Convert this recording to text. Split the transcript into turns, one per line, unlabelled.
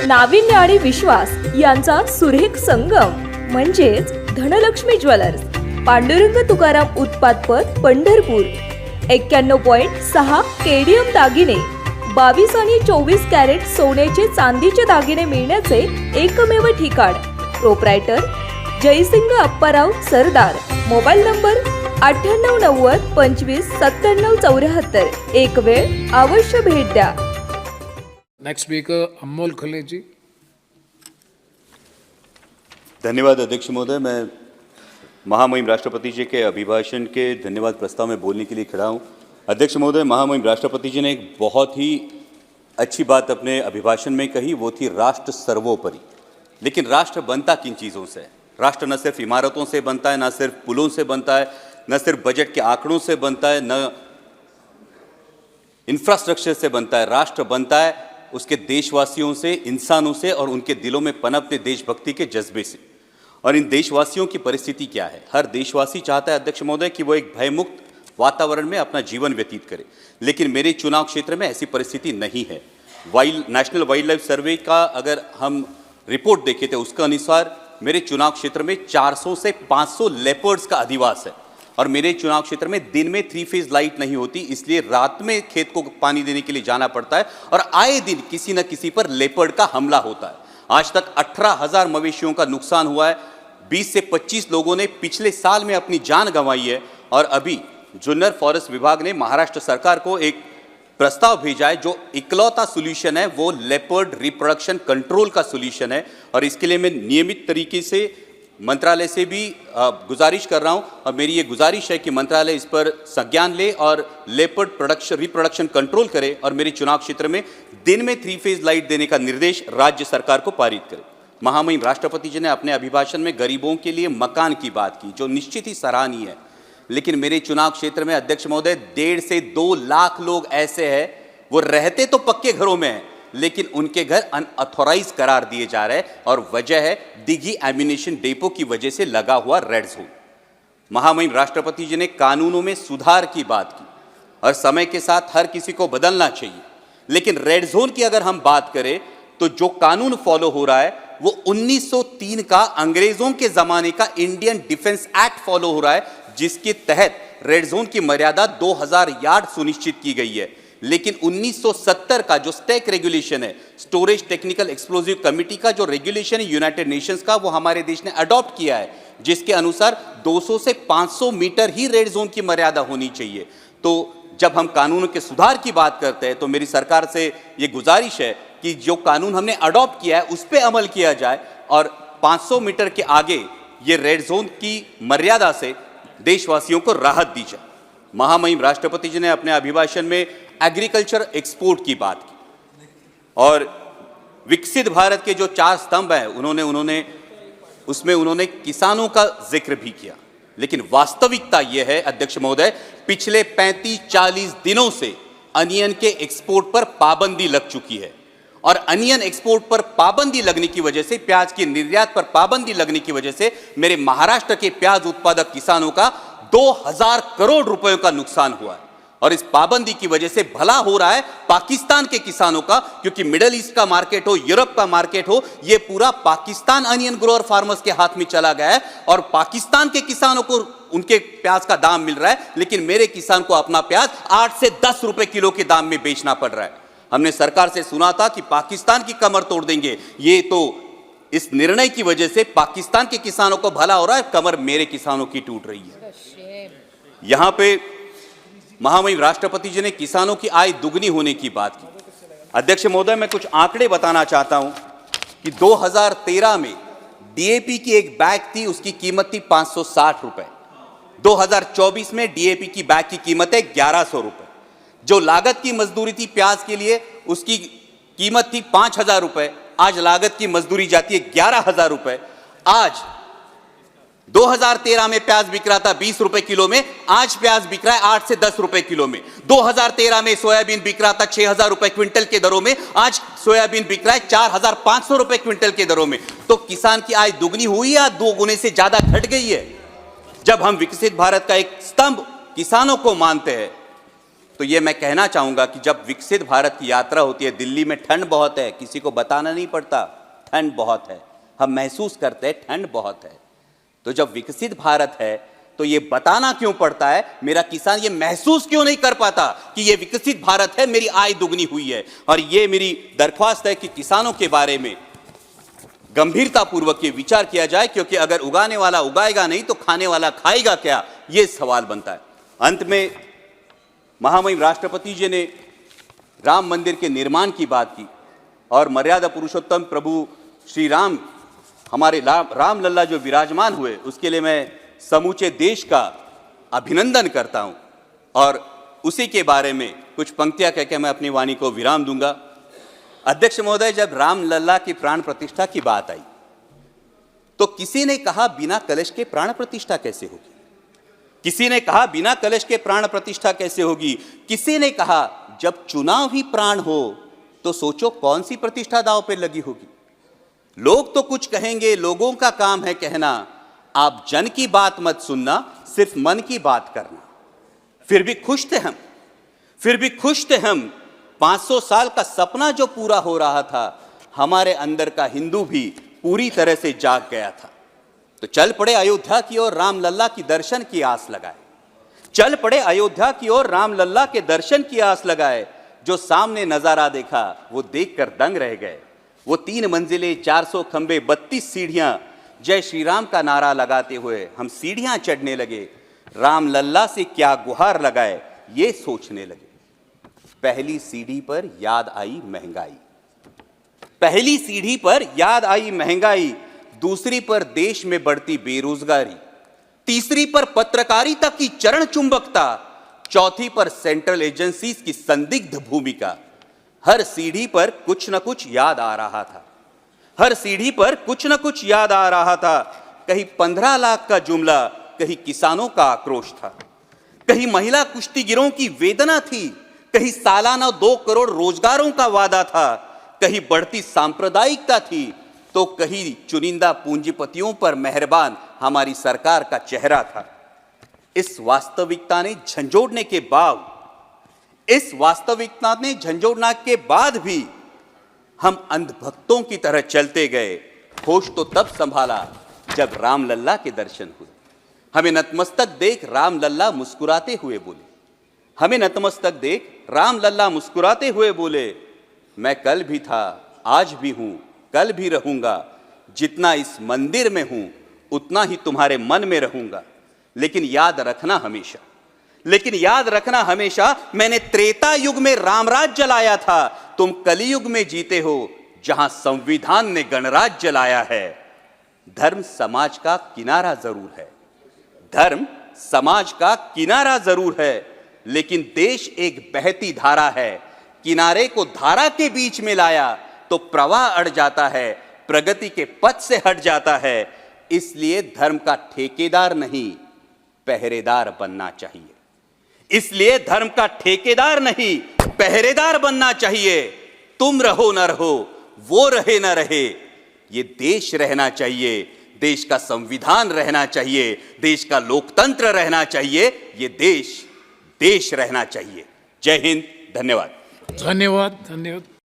नाविन्य आणि विश्वास यांचा सुरेख संगम म्हणजेच धनलक्ष्मी ज्वेलर्स, पांडुरंग तुकाराम उत्पादपत, पंढरपूर. 91.6 केडीएम दागिने, 22 आणि 24 कॅरेट सोन्याचे चांदीचे दागिने मिळण्याचे एकमेव ठिकाण. Proprietor Jaysingh Apparao Sardar. Mobile number 9890 25 97 74. एक वेळ अवश्य भेट द्या.
नेक्स्ट स्पीकर अमोल खले जी.
धन्यवाद अध्यक्ष महोदय. मैं महामहिम राष्ट्रपति जी के अभिभाषण के धन्यवाद प्रस्ताव में बोलने के लिए खड़ा हूं. अध्यक्ष महोदय, महामहिम राष्ट्रपति जी ने एक बहुत ही अच्छी बात अपने अभिभाषण में कही, वो थी राष्ट्र सर्वोपरि. लेकिन राष्ट्र बनता किन चीज़ों से? राष्ट्र न सिर्फ इमारतों से बनता है, न सिर्फ पुलों से बनता है, न सिर्फ बजट के आंकड़ों से बनता है, न इंफ्रास्ट्रक्चर से बनता है. राष्ट्र बनता है उसके देशवासियों से, इंसानों से और उनके दिलों में पनपते देशभक्ति के जज्बे से. और इन देशवासियों की परिस्थिति क्या है? हर देशवासी चाहता है अध्यक्ष महोदय कि वो एक भयमुक्त वातावरण में अपना जीवन व्यतीत करे. लेकिन मेरे चुनाव क्षेत्र में ऐसी परिस्थिति नहीं है. नेशनल वाइल्ड लाइफ सर्वे का अगर हम रिपोर्ट देखे तो उसके अनुसार मेरे चुनाव क्षेत्र में 400 से 500 लेपर्ड्स का अधिवास है. और मेरे चुनाव क्षेत्र में दिन में 3 फेज लाइट नहीं होती, इसलिए रात में खेत को पानी देने के लिए जाना पड़ता है. और आए दिन किसी न किसी पर लेपर्ड का हमला होता है. आज तक 18,000 मवेशियों का नुकसान हुआ है. 20 से 25 लोगों ने पिछले साल में अपनी जान गंवाई है. और अभी जुन्नर फॉरेस्ट विभाग ने महाराष्ट्र सरकार को एक प्रस्ताव भेजा है. जो इकलौता सोल्यूशन है वो लेपर्ड रिप्रोडक्शन कंट्रोल का सोल्यूशन है. और इसके लिए मैं नियमित तरीके से मंत्रालय से भी गुजारिश कर रहा हूं. और मेरी ये गुजारिश है कि मंत्रालय इस पर संज्ञान ले और लेपर्ड रिप्रोडक्शन कंट्रोल करे और मेरे चुनाव क्षेत्र में दिन में 3 फेज लाइट देने का निर्देश राज्य सरकार को पारित करे. महामहिम राष्ट्रपति जी ने अपने अभिभाषण में गरीबों के लिए मकान की बात की, जो निश्चित ही सराहनीय है. लेकिन मेरे चुनाव क्षेत्र में अध्यक्ष महोदय 1.5 से 2 लाख लोग ऐसे हैं, वो रहते तो पक्के घरों में हैं, लेकिन उनके घर अनऑथोराइज करार दिए जा रहे हैं. और वजह है दिघी एम्यूनिशन डेपो की वजह से लगा हुआ रेड जोन. महामहिम राष्ट्रपति जी ने कानूनों में सुधार की बात की और समय के साथ हर किसी को बदलना चाहिए. लेकिन रेड जोन की अगर हम बात करें तो जो कानून फॉलो हो रहा है वो 1903 का अंग्रेजों के जमाने का इंडियन डिफेंस एक्ट फॉलो हो रहा है, जिसके तहत रेड जोन की मर्यादा 2000 यार्ड सुनिश्चित की गई है. लेकिन 1970 का जो स्टैक रेगुलेशन है, स्टोरेज टेक्निकल एक्सप्लोजिव कमिटी का जो रेगुलेशन है यूनाइटेड नेशंस का, वो हमारे देश ने अडॉप्ट किया है, जिसके अनुसार 200 से 500 मीटर ही रेड जोन की मर्यादा होनी चाहिए. तो जब हम कानून के सुधार की बात करते हैं तो मेरी सरकार से ये गुजारिश है कि जो कानून हमने अडॉप्ट किया है उस पर अमल किया जाए और 500 मीटर के आगे ये रेड जोन की मर्यादा से देशवासियों को राहत दी जाए. महामहिम राष्ट्रपति जी ने अपने अभिभाषण में एग्रीकल्चर एक्सपोर्ट की बात की और विकसित भारत के जो 4 स्तंभ हैं उन्होंने किसानों का जिक्र भी किया. लेकिन वास्तविकता यह है अध्यक्ष महोदय, पिछले 35-40 दिनों से अनियन के एक्सपोर्ट पर पाबंदी लग चुकी है. और अनियन एक्सपोर्ट पर पाबंदी लगने की वजह से, प्याज के निर्यात पर पाबंदी लगने की वजह से मेरे महाराष्ट्र के प्याज उत्पादक किसानों का 2000 करोड़ रुपयों का नुकसान हुआ है. और इस पाबंदी की वजह से भला हो रहा है पाकिस्तान के किसानों का, क्योंकि मिडिल ईस्ट का मार्केट हो, यूरोप का मार्केट हो, ये पूरा पाकिस्तान अनियन ग्रोअर फार्मर्स के हाथ में चला गया है. और पाकिस्तान के किसानों को उनके प्याज का दाम मिल रहा है, लेकिन मेरे किसान को अपना प्याज 8 से 10 रुपए किलो के दाम में बेचना पड़ रहा है. हमने सरकार से सुना था कि पाकिस्तान की कमर तोड़ देंगे, ये तो इस निर्णय की वजह से पाकिस्तान के किसानों को भला हो रहा है, कमर मेरे किसानों की टूट रही है. यहां पे महामहिम राष्ट्रपति जी ने किसानों की आय दुगनी होने की बात की. अध्यक्ष महोदय, मैं कुछ आंकड़े बताना चाहता हूं कि 2013 में डीएपी की एक बैग थी, उसकी कीमत थी 560 रुपए. 2024 में डीएपी की बैग की कीमत है 1100 रुपए. जो लागत की मजदूरी थी प्याज के लिए, उसकी कीमत थी 5000 रुपए. आज लागत की मजदूरी जाती है 11,000 रुपए. आज 2013 में प्याज बिक रहा था 20 रुपए किलो में, आज प्याज बिक रहा है 8 से 10 रुपए किलो में. 2013 में सोयाबीन बिक रहा था 6,000 रुपए क्विंटल के दरों में, आज सोयाबीन बिक रहा है 4,500 रुपए क्विंटल के दरों में. तो किसान की आय दुगनी हुई या 2 गुने से ज्यादा घट गई है? जब हम विकसित भारत का एक स्तंभ किसानों को मानते हैं तो ये मैं कहना चाहूँगा कि जब विकसित भारत की यात्रा होती है, दिल्ली में ठंड बहुत है, किसी को बताना नहीं पड़ता ठंड बहुत है, हम महसूस करते हैं ठंड बहुत है। तो जब विकसित भारत है तो ये बताना क्यों पड़ता है, मेरा किसान ये महसूस क्यों नहीं कर पाता कि ये विकसित भारत है, मेरी आय दुगनी हुई है। और ये मेरी दरख्वास्त है कि किसानों के बारे में गंभीरतापूर्वक ये विचार किया जाए, क्योंकि अगर उगाने वाला उगाएगा नहीं तो खाने वाला खाएगा क्या, ये सवाल बनता है। अंत में महामहिम राष्ट्रपति जी ने राम मंदिर के निर्माण की बात की और मर्यादा पुरुषोत्तम प्रभु श्री राम, हमारे राम लल्ला जो विराजमान हुए, उसके लिए मैं समूचे देश का अभिनंदन करता हूं। और उसी के बारे में कुछ पंक्तियां कहकर मैं अपनी वाणी को विराम दूंगा। अध्यक्ष महोदय, जब राम लल्ला की प्राण प्रतिष्ठा की बात आई तो किसी ने कहा बिना कलश के प्राण प्रतिष्ठा कैसे होगी, किसी ने कहा बिना कलश के प्राण प्रतिष्ठा कैसे होगी, किसी ने कहा जब चुनाव ही प्राण हो तो सोचो कौन सी प्रतिष्ठा दांव पे लगी होगी। लोग तो कुछ कहेंगे, लोगों का काम है कहना, आप जन की बात मत सुनना, सिर्फ मन की बात करना। फिर भी खुश थे हम, फिर भी खुश थे हम। 500 साल का सपना जो पूरा हो रहा था, हमारे अंदर का हिंदू भी पूरी तरह से जाग गया था। तो चल पड़े अयोध्या की ओर, राम लल्ला की दर्शन की आस लगाए। चल पड़े अयोध्या की ओर, राम लल्ला के दर्शन की आस लगाए। जो सामने नजारा देखा वो देखकर दंग रह गए। वो 3 मंजिले, 400 खंबे, 32 सीढ़ियां, जय श्री राम का नारा लगाते हुए हम सीढ़ियां चढ़ने लगे। राम लल्ला से क्या गुहार लगाए ये सोचने लगे। पहली सीढ़ी पर याद आई महंगाई, पहली सीढ़ी पर याद आई महंगाई, दूसरी पर देश में बढ़ती बेरोजगारी, तीसरी पर पत्रकारिता की चरण चुंबकता, चौथी पर सेंट्रल एजेंसीज की संदिग्ध भूमिका। हर सीढ़ी पर कुछ न कुछ याद आ रहा था, हर सीढ़ी पर कुछ न कुछ याद आ रहा था। कहीं 15 लाख का जुमला, कहीं किसानों का आक्रोश था, कहीं महिला कुश्तीगिरों की वेदना थी, कहीं सालाना 2 करोड़ रोजगारों का वादा था, कहीं बढ़ती सांप्रदायिकता थी, तो कहीं चुनिंदा पूंजीपतियों पर मेहरबान हमारी सरकार का चेहरा था। इस वास्तविकता ने झंझोड़ने के बाद, इस वास्तविकता ने झंझोड़ने के बाद भी हम अंधभक्तों की तरह चलते गए। होश तो तब संभाला जब राम लल्ला के दर्शन हुए। हमें नतमस्तक देख राम लल्ला मुस्कुराते हुए बोले, हमें नतमस्तक देख राम लल्ला मुस्कुराते हुए बोले, मैं कल भी था, आज भी हूं, कल भी रहूंगा। जितना इस मंदिर में हूं उतना ही तुम्हारे मन में रहूंगा। लेकिन याद रखना हमेशा, लेकिन याद रखना हमेशा, मैंने त्रेता युग में रामराज जलाया था, तुम कलयुग में जीते हो जहां संविधान ने गणराज जलाया है। धर्म समाज का किनारा जरूर है, धर्म समाज का किनारा जरूर है, लेकिन देश एक बहती धारा है। किनारे को धारा के बीच में लाया तो प्रवाह अड़ जाता है, प्रगति के पथ से हट जाता है। इसलिए धर्म का ठेकेदार नहीं, पहरेदार बनना चाहिए। इसलिए धर्म का ठेकेदार नहीं, पहरेदार बनना चाहिए। तुम रहो न रहो, वो रहे न रहे, ये देश रहना चाहिए, देश का संविधान रहना चाहिए, देश का लोकतंत्र रहना चाहिए, ये देश रहना चाहिए। जय हिंद, धन्यवाद।
धन्यवाद, धन्यवाद।